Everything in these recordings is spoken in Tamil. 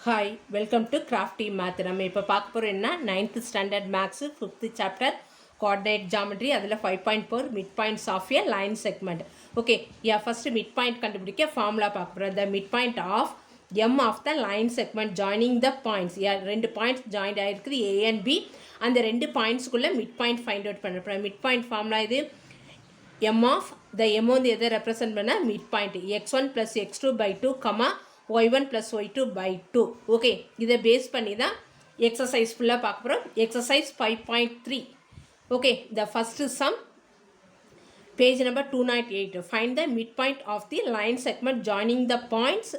Hi welcome to crafty math. நம்ம இப்போ பார்க்க போகிறோம் என்ன 9th standard maths 5th chapter coordinate geometry. அதில் 5.4 mid points of a line segment. Okay first mid point கண்டுபிடிக்க ஃபார்முலா பார்க்க போகிறோம். The mid point of M of the line segment joining the points. ரெண்டு பாயிண்ட்ஸ் ஜாயின்ட் ஆகிருக்குது ஏ அண்ட் பி. அந்த ரெண்டு பாயிண்ட்ஸ்க்குள்ளே மிட் பாயிண்ட் ஃபைண்ட் அவுட் பண்ண போகிறோம். மிட் பாயிண்ட் ஃபார்முலா இது எம் ஆஃப் த எம் வந்து எதை ரெப்ரசன்ட் பண்ண mid point x1 + x2/2 comma y1 + y2/2. Okay இதை பேஸ் பண்ணி தான் எக்ஸசைஸ் ஃபுல்லாக பார்க்க போகிறோம். Exercise 5.3. Okay the first sum page number 208. Find the mid point of the line segment joining the points.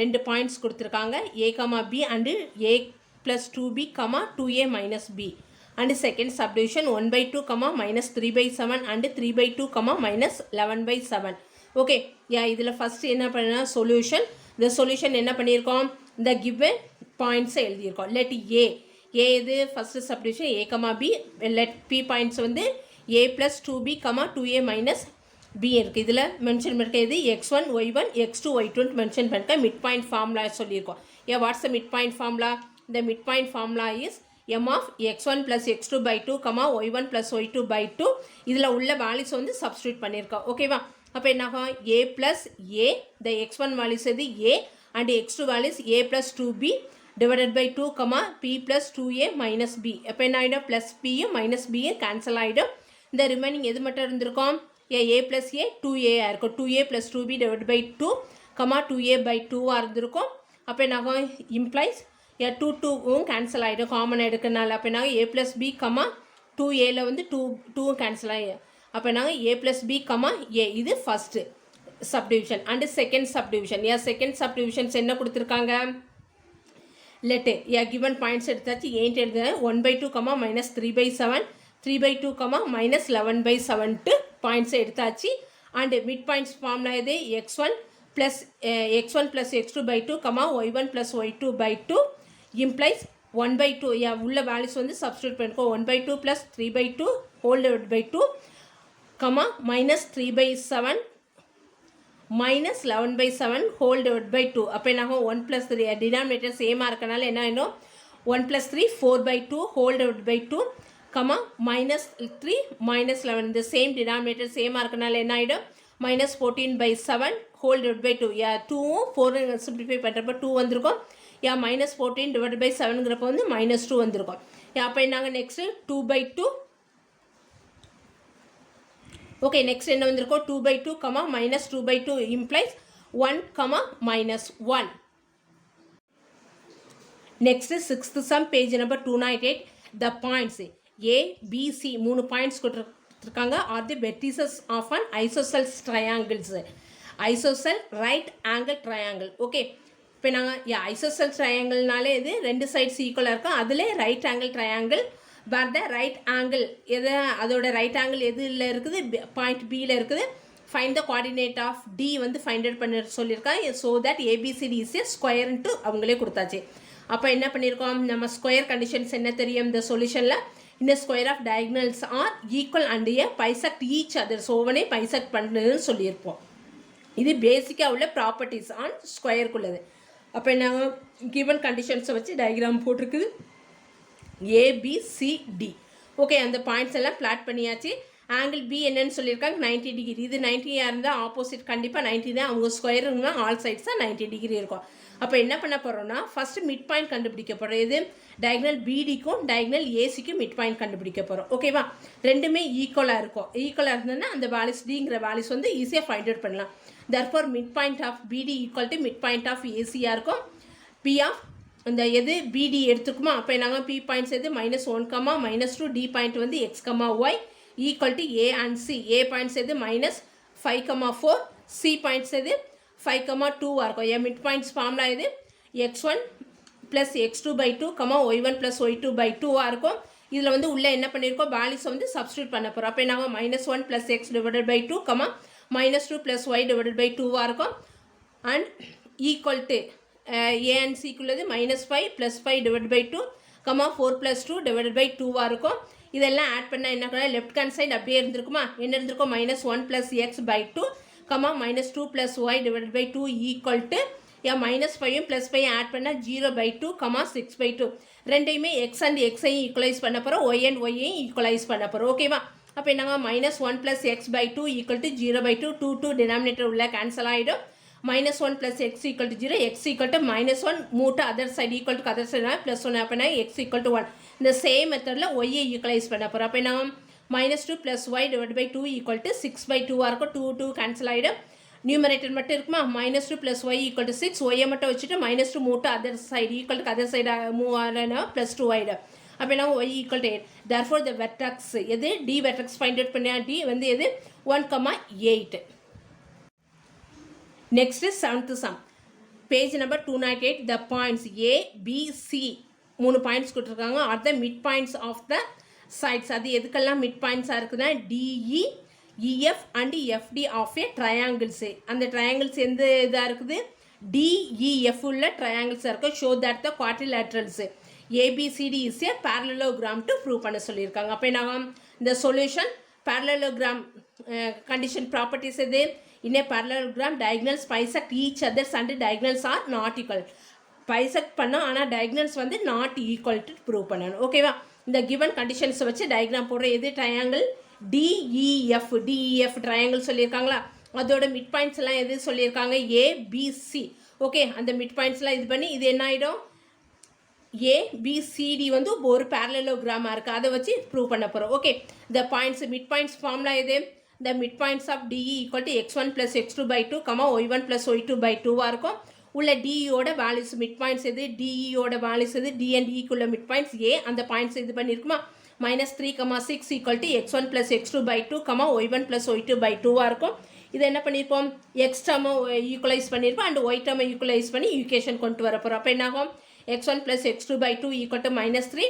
ரெண்டு பாயிண்ட்ஸ் கொடுத்துருக்காங்க a, b and a + 2b, 2a - b. And second subdivision 1/2, -3/7 and 3/2, -11/7. Okay இதில் ஃபஸ்ட்டு என்ன பண்ணா சொல்யூஷன். இந்த சொல்யூஷன் என்ன பண்ணியிருக்கோம், இந்த கிவன் பாயிண்ட்ஸை எழுதியிருக்கோம். லெட் ஏ இது first subdivision a, b. Let P points வந்து a + 2b, 2a - b இருக்குது. இதில் மென்ஷன் பண்ணிருக்க இது x1 y1 x2 y2 mention பண்ணிருக்க மிட் பாயிண்ட் ஃபார்முலா சொல்லியிருக்கோம். What's the mid point formula? இந்த mid point formula is m of x1 + x2/2, y1 + y2/2. இதில் உள்ள வேல்யூஸ் வந்து சப்ஸ்டியூட் பண்ணியிருக்கோம். ஓகேவா? அப்போ என்னாகும், a + a, the x1 values இது a and x2 values a + 2b /2, p + 2a - b. அப்போ என்ன ஆகிடும், ப்ளஸ் பியும் மைனஸ் பியும் கேன்சல் ஆகிடும். இந்த ரிமைனிங் எது மட்டும் இருந்திருக்கும், a + a 2a இருக்கும். 2a + 2b /2, 2a/2 இருந்திருக்கும். அப்போ என்னாகும், இம்ப்ளைஸ் 2 கேன்சல் ஆகிடும், காமன் எடுக்கிறனால. அப்போ நாங்கள் a + b, 2a வந்து 2 கேன்சல் ஆகிடும். அப்போ நாங்கள் a + b, a. இது first subdivision. And second subdivision. Second subdivisions என்ன கொடுத்துருக்காங்க, லெட்டு கிவன் பாயிண்ட்ஸ் எடுத்தாச்சு. ஏன்ட்டு எழுதுங்க 1/2, -3/7, 3/2, -11/7 பாயிண்ட்ஸை எடுத்தாச்சு. அண்டு மிட் பாயிண்ட்ஸ் ஃபார்ம்னா இது x1 + x2/2, y1 + y2/2 implies 1/2. உள்ள வேல்யூஸ் வந்து சப்ஸ்டியூட் பண்ணிக்கோ. 1/2 + 3/2 /2, -3/7 -11/7 /2. அப்போ என்னாகும், 1 + 3 டினாமினேட்டர் சேமாக இருக்கனால என்ன ஆகிடும், 1 + 3 4/2 /2, -3 -11. இந்த சேம் டினாமினேட்டர் சேமாக இருக்கனால என்ன ஆகிடும், -14/7 /2. 2ம் 4 சிம்பிளிஃபை பண்ணுறப்ப 2 வந்திருக்கும். -14 / 7ங்கிறப்ப வந்து -2 வந்திருக்கும். அப்போ நாங்கள் நெக்ஸ்ட்டு 2/2. ஓகே நெக்ஸ்ட் என்ன வந்திருக்கோம், 2/2, -2/2 implies 1, -1. Next 6th sum page number 208. The points a b c 3 points கொடுத்துருக்காங்க. Are the vertices of an isosceles triangles. Isosceles right angle triangle. Okay இப்போ நாங்கள் ஐசோசெல் ட்ரையாங்கிள்னாலே இது ரெண்டு சைட்ஸ் ஈக்குவலாக இருக்கும். அதில் right angle triangle but the right angle எது, அதோட ரைட் ஆங்கிள் எதில் இருக்குது, பாயிண்ட் பியில் இருக்குது. Find the coordinate of D வந்து ஃபைண்ட் அவுட் பண்ண சொல்லியிருக்காங்க. So that ABCD is a ஸ்கொயர்ன்ட்டு அவங்களே கொடுத்தாச்சு. அப்போ என்ன பண்ணியிருக்கோம், நம்ம ஸ்கொயர் கண்டிஷன்ஸ் என்ன தெரியும் இந்த சொல்யூஷனில், இந்த square of diagonals are equal and a bisect each other. சோவனே பைசெக்ட் பண்ணுதுன்னு சொல்லியிருப்போம். இது பேசிக்காக உள்ள ப்ராப்பர்ட்டிஸ் ஆன் ஸ்கொயருக்குள்ளது. அப்போ நாங்கள் கிவன் கண்டிஷன்ஸை வச்சு டயக்ராம் போட்டிருக்குது ABCD. ஓகே அந்த பாயிண்ட்ஸ் எல்லாம் பிளாட் பண்ணியாச்சு. ஆங்கிள் பி என்னன்னு சொல்லியிருக்காங்க 90 டிகிரி. இது 90 இருந்தால் ஆப்போசிட் கண்டிப்பாக 90 தான். அவங்க ஸ்கொயருங்கன்னா ஆல் சைட்ஸ் தான் 90 டிகிரி இருக்கும். அப்போ என்ன பண்ண போகிறோம்னா, ஃபஸ்ட்டு மிட் பாயிண்ட் கண்டுபிடிக்க போகிறோம். இது டயக்னல் பிடிக்கும் டயக்னல் ஏசிக்கும் மிட் பாயிண்ட் கண்டுபிடிக்க போகிறோம். ஓகேவா? ரெண்டுமே ஈக்குவலாக இருக்கும். ஈக்குவலாக இருந்ததுன்னா அந்த வேல்யூஸ் டிங்கிற வேல்யூஸ் வந்து ஈஸியாக ஃபைண்ட் அவுட் பண்ணலாம். Therefore mid point of BD equal to mid point of ஏசியாக இருக்கும். பி ஆஃப் இந்த எது பிடி எடுத்துக்குமா, அப்போ நாங்கள் பி பாயிண்ட்ஸ் எது -1, -2, டி பாயிண்ட் வந்து x, y equal to A and C. A points எது -5, 4, சி பாயிண்ட்ஸ் எது 5, 2 இருக்கும். மிட் பாயிண்ட்ஸ் ஃபார்முலா இது x1 + x2/2, y1 + y2/2 இருக்கும். இதில் வந்து உள்ளே என்ன பண்ணியிருக்கோம், வேல்யூஸ் வந்து சப்ஸ்டியூட் பண்ண போகிறோம். அப்போ நாங்கள் -1 + x /2, -2 + y /2 இருக்கும். And equal to a and c குள்ளது -5 + 5 /2, 4 + 2 /2 இருக்கும். இதெல்லாம் ஆட் பண்ணால் என்ன பண்ணால் லெஃப்ட் ஹேண்ட் சைடு அப்படியே இருந்திருக்குமா, என்ன இருந்திருக்கும், -1 + x/2, -2 + y /2 ஈக்குவல் டு ஏன் -5யும் +5 ஆட் பண்ணால் 0/2, 6/2 ரெண்டையுமே எக்ஸ் அண்ட் எக்ஸையும் ஈக்குவலைஸ் பண்ண போகிறோம், ஒய் அண்ட் ஒய்யையும் ஈக்குவலைஸ் பண்ண போகிறோம். ஓகேவா? அப்போ என்னங்க -1 + x/2 = 0/2, 2 டினாமினேட்டர் உள்ள கேன்சல் ஆகிடும். -1 + x = 0, x = -1 move to other side equal to other side +1 அப்படின்னா x = 1. இந்த சேம் மெத்தடில் ஒய்யை ஈக்குவலைஸ் பண்ண போகிறோம். அப்போ என்ன -2 + y / 2 = 6/2 இருக்கும். 2 கேன்சல் ஆகிடும். நியூமரேட்டர் மட்டும் இருக்குமா? -2 + y = 6, ஒய்யை மட்டும் வச்சுட்டு -2 move to other side equal to other side move ஆனா +2 ஆகிடும். அப்போ என்ன y = 8. therefore the vertex எது d vertex find out பண்ணியா? d வந்து எது 1,8. next is 7th sum, page number 298. the points a b c 3 points கொடுத்துருக்காங்க are the mid points of the sides. அது எதுக்கெல்லாம் மிட் பாயிண்ட்ஸாக இருக்குதுன்னா DE, EF and FD of a triangles. அந்த ட்ரையாங்கிள்ஸ் எந்த இதாக இருக்குது? DEF உள்ள ட்ரையாங்கிள்ஸாக இருக்குது. show that the quadrilaterals ABCD is a parallelogram to prove பண்ண சொல்லியிருக்காங்க. அப்போ என்ன இந்த சொல்யூஷன் parallelogram condition properties எது? in a parallelogram diagonals bisect each others and diagonals are not equal. bisect பண்ணோம் ஆனால் diagonals வந்து not equal to prove பண்ணணும். ஓகேவா? இந்த given conditions வச்சு டயக்ராம் போடுற எது ட்ரையாங்கிள்? DEF ட்ரையாங்கிள் சொல்லியிருக்காங்களா? அதோட மிட் பாயிண்ட்ஸ் எல்லாம் எது சொல்லியிருக்காங்க? ABC. ஓகே, அந்த மிட் பாயிண்ட்ஸ்லாம் இது பண்ணி இது என்ன ஆகிடும்? ABCD வந்து ஒரு பேரலோகிராமாக இருக்குது, அதை வச்சு ப்ரூவ் பண்ண போகிறோம். ஓகே, இந்த பாயிண்ட்ஸ் மிட் பாயிண்ட்ஸ் ஃபார்ம்லா எது? the midpoints of DE = x1 + x2/2, y1 + y2/2 இருக்கும். உள்ள DEயோட வேல்யூஸ் மிட் பாயிண்ட்ஸ் எது? DEயோட வேல்யூஸ் எது? D and Eக்குள்ள மிட் பாயிண்ட்ஸ் A. அந்த பாயிண்ட்ஸ் இது பண்ணியிருக்குமா? -3, 6 = x1 + x2/2, y1 + y2/2 இருக்கும். இதை என்ன பண்ணியிருப்போம்? x டேர்மை ஈக்குவலைஸ் பண்ணியிருப்போம் அண்ட் y டேர்மை ஈக்குவலைஸ் பண்ணி ஈக்குவேஷன் கொண்டு வர போகிறோம். அப்போ என்னாகும்? x1 + x2/2 = -3,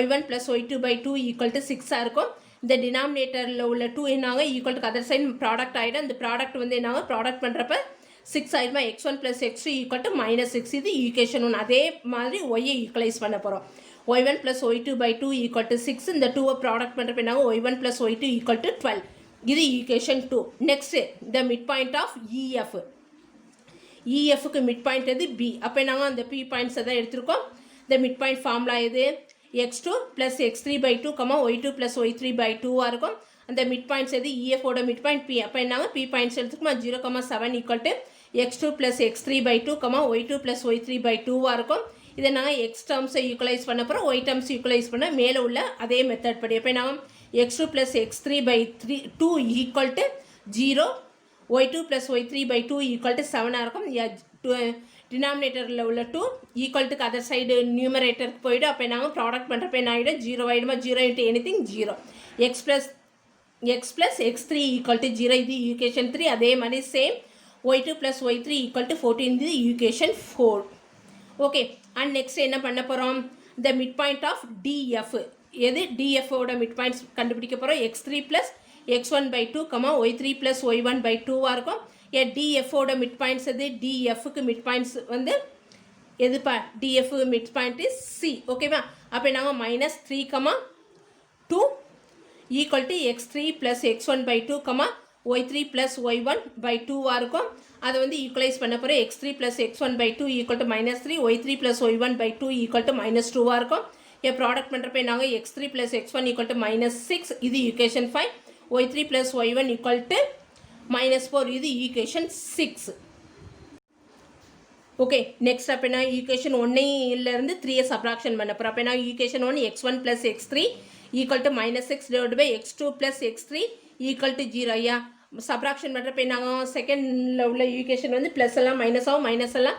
y1 + y2/2 = 6 இருக்கும். இந்த டினாமினேட்டரில் உள்ள 2 என்னாகும்? Equal to other side product ஆகிடும். இந்த ப்ராடக்ட் வந்து என்னாகும்? ப்ராடக்ட் பண்ணுறப்ப 6 ஆகிடுமா? x1 + x2 = -6. இது ஈக்குவேஷன் 1. அதே மாதிரி ஒய்யை ஈக்குவலைஸ் பண்ண போகிறோம். y1 + y2/2 = 6. இந்த 2வை ப்ராடக்ட் பண்ணுறப்ப என்னாகும்? y1 + y2 = 12. இது ஈக்குவேஷன் 2. நெக்ஸ்ட்டு இந்த மிட் பாயிண்ட் ஆஃப் EF. EFக்கு மிட் பாயிண்ட் எது? B. அப்போ நாங்கள் அந்த P பாயிண்ட்ஸை தான் எடுத்திருக்கோம். இந்த மிட் பாயிண்ட் ஃபார்முலா எது? x2 + x3/2, y2 + y3/2 இருக்கும். அந்த மிட் பாயிண்ட்ஸ் எது? EFஓட மிட் பாயிண்ட் P. அப்போ என்னாங்க? P points எடுத்துக்குமா? 0,7 = x2 + x3/2, y2 + y3/2 இருக்கும். இதை நாங்கள் எக்ஸ் டேர்ம்ஸை ஈக்குவலைஸ் பண்ண போகிறோம், ஒய் டேர்ம்ஸ் ஈக்குவலைஸ் பண்ண மேலே உள்ள அதே மெத்தட் படி. அப்போ நாங்கள் x2 + x3/2 = 0, y2 + y3/2 = 7 இருக்கும். டினாமினேட்டரில் உள்ள 2 ஈக்குவல் டு அதர் சைடு நியூமரேட்டருக்கு போய்டும். அப்போ நாங்கள் ப்ராடக்ட் பண்ணுறப்ப என்ன ஆகிடும்? 0 ஆகிடுமா? 0 × anything 0. x + x3 = 0. இது ஈக்குவேஷன் 3. அதே மாதிரி சேம் y2 + y3 = 14. இது ஈக்குவேஷன் 4. ஓகே, அண்ட் நெக்ஸ்ட் என்ன பண்ண போகிறோம்? இந்த மிட் பாயிண்ட் ஆஃப் DF எது? DFஓட மிட் பாயிண்ட்ஸ் கண்டுபிடிக்க போகிறோம். x3 + x1/2, y3 + y1/2 இருக்கும். DFஓட மிட் பாயிண்ட்ஸ் எது? DFக்கு மிட் பாயிண்ட்ஸ் வந்து எதுப்பா? DF mid point is C. ஓகேவா? அப்போ நாங்கள் -3, 2 = x3 + x1/2, y3 + y1/2 இருக்கும். அதை வந்து ஈக்குவலைஸ் பண்ண போகிறோம். x3 + x1/2 = -3, y3 + y1/2 = -2 இருக்கும். ப்ராடக்ட் பண்ணுறப்ப நாங்கள் x3 + x1 = -6. இது ஈக்குவேஷன் 5. y3 + y1 = -4. இது ஈக்குவேஷன் 6. ஓகே, நெக்ஸ்ட் அப்போ நான் ஈக்குவேஷன் 1லேருந்து 3 சப்ராக்ஷன் பண்ண போகிறோம். அப்போ நான் equation 1 x1 + x3 = -6 / x2 + x3 = 0. ஐயா சப்ராக்ஷன் பண்ணுறப்ப நாங்கள் செகண்டில் உள்ள ஈக்குவேஷன் வந்து ப்ளஸ் எல்லாம் மைனஸ் ஆகும், மைனஸ் எல்லாம்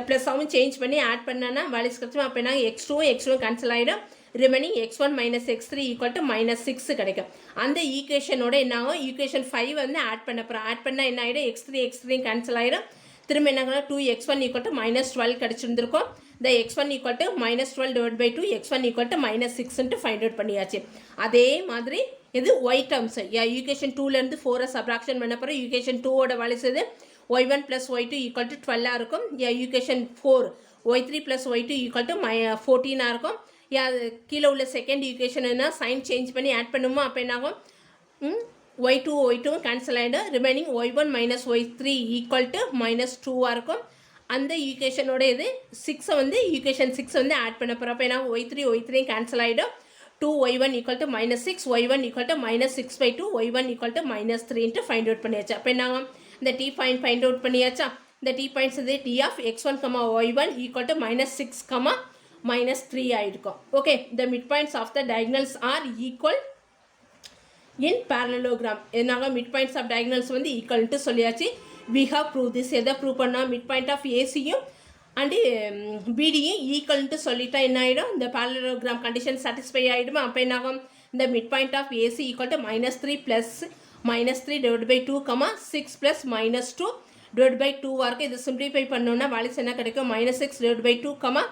ப்ளஸ் ஆகும், சேஞ்ச் பண்ணி ஆட் பண்ணனா வேல்யூஸ் கிடச்சோம். அப்போ நாங்கள் x2 கேன்சல் ஆகிடும். ரிமைனிங் x1 - x3 = -6 கிடைக்கும். அந்த ஈக்குவேஷனோட என்ன ஆகும்? ஈக்குவேஷன் 5 வந்து ஆட் பண்ண போகிறோம். ஆட் பண்ணால் என்ன ஆகிடும்? x3 கேன்சல் ஆகிடும். திரும்ப என்ன 2x1 = -12 கிடச்சிருந்துருக்கும். இந்த x1 = -12/2, x1 = -6 ஃபைண்ட் அவுட் பண்ணியாச்சு. அதே மாதிரி இது y டேர்ம்ஸ். ஈக்குவேஷன் 2லேருந்து 4 சப்ராக்ஷன் பண்ண போகிறோம். ஈக்குவேஷன் 2ஓட வேல்யூஸ் எது? y1 + y2 = 12 இருக்கும். ஈக்குவேஷன் 4 y3 + y2 = 14 இருக்கும். கீழே உள்ள செகண்ட் ஈக்குவேஷன் என்ன? சைன் சேஞ்ச் பண்ணி ஆட் பண்ணுமோ? அப்போ என்னாகும்? y2 கேன்சல் ஆகிடும். ரிமைனிங் y1 - y3 = -2 இருக்கும். அந்த ஈக்குவேஷனோட இது 6 வந்து ஈக்குவேஷன் 6 வந்து ஆட் பண்ண போகிறோம். அப்போ என்ன y3 கேன்சல் ஆகிடும். 2y1 equal to -6, y1 equal to -6/2, y1 equal to -3 find out பண்ணியாச்சு. அப்போ என்ன இந்த t பாயிண்ட் ஃபைண்ட் அவுட் பண்ணியாச்சா. இந்த t பாயிண்ட்ஸ் இது d of x1, y1 equal to -6, -3 ஆகிருக்கும். Okay, the midpoints of the diagonals are equal in parallelogram. என்னாக midpoints of diagonals வந்து ஈக்குவல்ட்டு சொல்லியாச்சு. we have proved this. எதை ப்ரூவ் பண்ணால் midpoint of ACயும் அண்டு பிடியும் ஈக்குவல்ட்டு சொல்லிட்டா என்ன ஆகிடும், இந்த parallelogram கண்டிஷன் சாட்டிஸ்ஃபை ஆகிடுமா. அப்போ என்னாகும், இந்த midpoint of AC equal to -3 plus -3 divided by 2, 6 plus -2 divided by 2 இருக்குது. இதை சிம்பிளிஃபை பண்ணோன்னா வேல்யூஸ் என்ன கிடைக்கும், -6 divided by 2,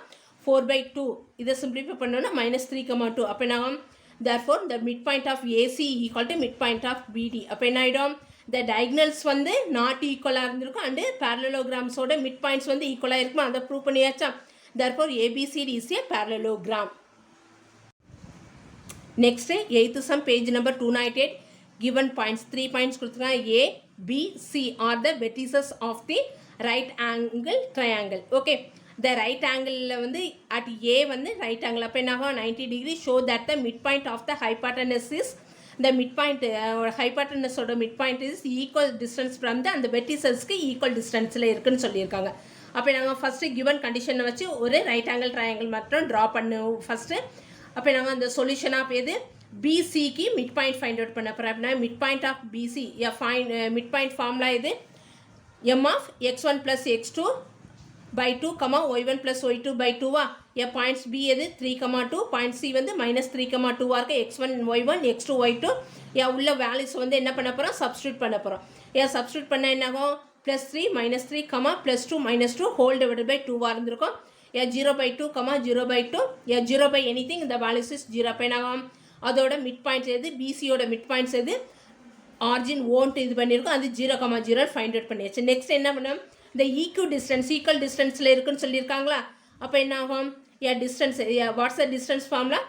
4/2. இதை சிம்பிளிஃபை பண்ணோன்னா -3, 2. அப்போ என்னாகும், therefore the midpoint of AC equal to midpoint of BD. அப்போ என்ன ஆகிடும், இந்த diagonals வந்து நாட் ஈக்குவலாக இருந்திருக்கும் அண்டு parallelogramஸோட midpoints வந்து ஈக்குவலாக இருக்குமா, அதை ப்ரூவ் பண்ணியாச்சா. therefore ABCD is a parallelogram. next 8th sum page number 298. given points 3 points கொடுத்துருக்காங்க. A, B, C are the vertices of the right angle triangle. okay, the right angle வந்து at A வந்து right angle. அப்போ என்ன ஆகும், 90 degree show that the midpoint of the hypotenuse is the midpoint hypotenuse ஓட midpoint is equal distance from the அந்த verticesக்கு equal distanceல இருக்குன்னு சொல்லியிருக்காங்க. அப்போ நாங்கள் ஃபஸ்ட்டு given condition வச்சு ஒரு right angle triangle மட்டும் ட்ரா பண்ணுவோம் ஃபஸ்ட்டு. அப்போ நாங்கள் அந்த சொல்யூஷனாக எது பிசிக்கு மிட் பாயிண்ட் ஃபைண்ட் அவுட் பண்ண போகிறோம். அப்படின்னா mid point of BC mid point formula இது m of x1 plus x2 by 2, y1 plus y2 by 2. Points B எது 3, 2. பாயிண்ட் சி வந்து -3, 2 இருக்குது. x1 y1 x2 y2 உள்ள வேல்யூஸ் வந்து என்ன பண்ண போகிறோம், சப்ஸ்டியூட் பண்ண போகிறோம். சப்ஸ்டியூட் பண்ண என்னாகும், +3 -3, +2 -2 ஹோல் டிவைடட் பை 2 இருந்திருக்கும். 0/2, 0/2 0 by anything இந்த வேல்யூஸ் இஸ் 0. அப்போ என்னாகும், அதோட மிட் பாயிண்ட்ஸ் எது, பிசியோட மிட் பாயிண்ட்ஸ் எது, ஆர்ஜின் ஓன்ட்டு இது பண்ணியிருக்கோம், அது 0, 0 ஃபைண்ட் அவுட் பண்ணியாச்சு. நெக்ஸ்ட் என்ன பண்ணோம், இந்த ஈக்குவல் டிஸ்டன்ஸில் இருக்குன்னு சொல்லியிருக்காங்களா. அப்போ என்ன ஆகும், distance what's the distance formula,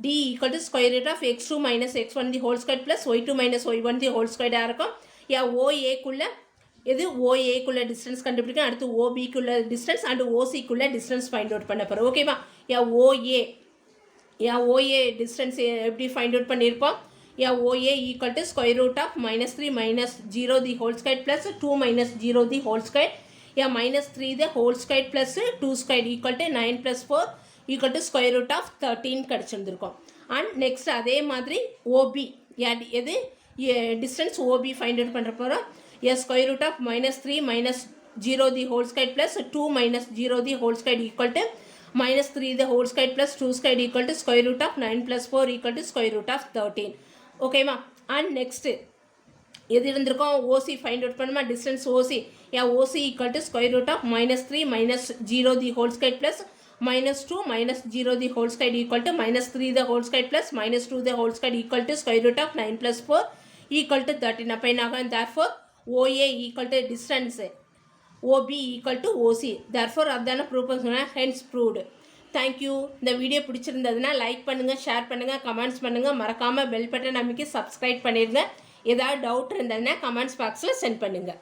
d equal to square root of x2 minus x1 the whole square plus y2 minus y1 the whole square இருக்கும். OAக்குள்ள எது OAக்குள்ள டிஸ்டன்ஸ் கண்டுபிடிக்கணும். அடுத்து OBக்குள்ள டிஸ்டன்ஸ் அண்ட் OCக்குள்ள டிஸ்டன்ஸ் ஃபைண்ட் அவுட் பண்ண போகிறோம். ஓகேவா. OA டிஸ்டன்ஸ் எப்படி ஃபைண்ட் அவுட் பண்ணியிருப்போம், OA equal to square root of -3 minus 0 the whole square plus 2 minus 0 the whole square. -3 the whole square plus 2 square equal to 9 plus 4 equal to square root of 13 கிடச்சிருந்துருக்கும். அண்ட் நெக்ஸ்ட் அதே மாதிரி OB எது டிஸ்டன்ஸ் OB ஃபைண்ட் அவுட் பண்ணுற போகிறோம். square root of -3 minus 0 the whole square plus 2 minus 0 the whole square equal to -3 the whole square plus 2 square equal to square root of 9 plus 4 equal to square root of 13. ஓகேவா. அண்ட் நெக்ஸ்ட்டு எது இருந்திருக்கோம், OC ஃபைண்ட் அவுட் பண்ணுமா, distance OC. OC equal to square root of -3 minus 0 the whole square plus -2 minus 0 the whole square equal to -3 the whole square plus -2 the whole square equal to square root of 9 plus 4 equal to 13. அப்போ என்னாகும், therefore OA equal to distance OB equal to OC. therefore அதான ப்ரூவ் பண்ணுங்கள், hence proved. தேங்க்யூ. இந்த வீடியோ பிடிச்சிருந்ததுன்னா லைக் பண்ணுங்கள், ஷேர் பண்ணுங்கள், கமெண்ட்ஸ் பண்ணுங்கள். மறக்காமல் பெல் பட்டன் அமைக்கி சப்ஸ்கிரைப் பண்ணிடுங்க. ஏதாவது டவுட் இருந்ததுன்னா கமெண்ட்ஸ் பாக்ஸில் சென்ட் பண்ணுங்கள்.